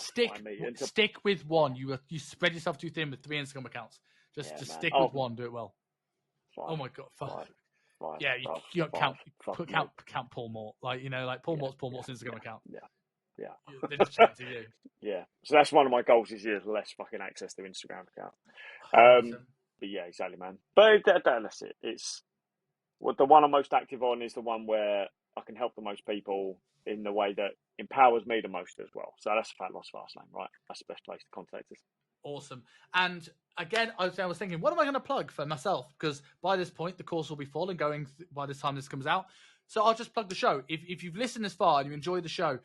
Stick with one. You spread yourself too thin with 3 Instagram accounts. Just stick with one. Do it well. Oh my god! Five. Yeah, you count Paul Mort. Like Paul Mort's Instagram account. Yeah. They just chat to you. Yeah. So that's one of my goals this year: is less fucking access to Instagram account. But yeah, exactly, man. But that's it. It's the one I'm most active on is the one where I can help the most people in the way that empowers me the most as well. So that's Fat Loss Fastlane, right? That's the best place to contact us. Awesome. And again, I was thinking, what am I going to plug for myself? Because by this point, the course will be full and going by the time this comes out. So I'll just plug the show. If you've listened this far and you enjoy the show,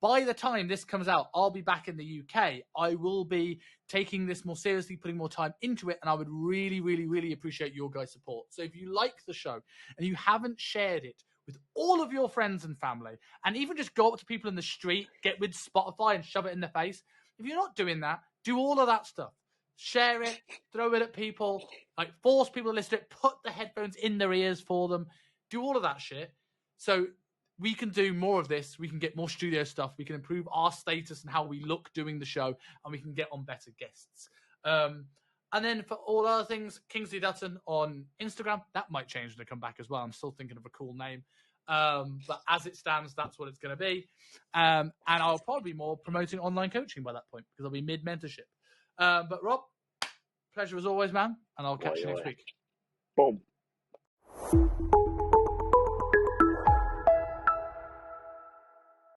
by the time this comes out, I'll be back in the UK. I will be taking this more seriously, putting more time into it, and I would really, really, really appreciate your guys' support. So if you like the show and you haven't shared it with all of your friends and family, and even just go up to people in the street, get with Spotify and shove it in their face. If you're not doing that, do all of that stuff. Share it, throw it at people, force people to listen to it, put the headphones in their ears for them, do all of that shit. So we can do more of this. We can get more studio stuff. We can improve our status and how we look doing the show, and we can get on better guests. And then for all other things, Kingsley Dutton on Instagram. That might change when I come back as well. I'm still thinking of a cool name. But as it stands, that's what it's going to be. And I'll probably be more promoting online coaching by that point because I'll be mid-mentorship. But Rob, pleasure as always, man. And I'll catch you next week. Boom.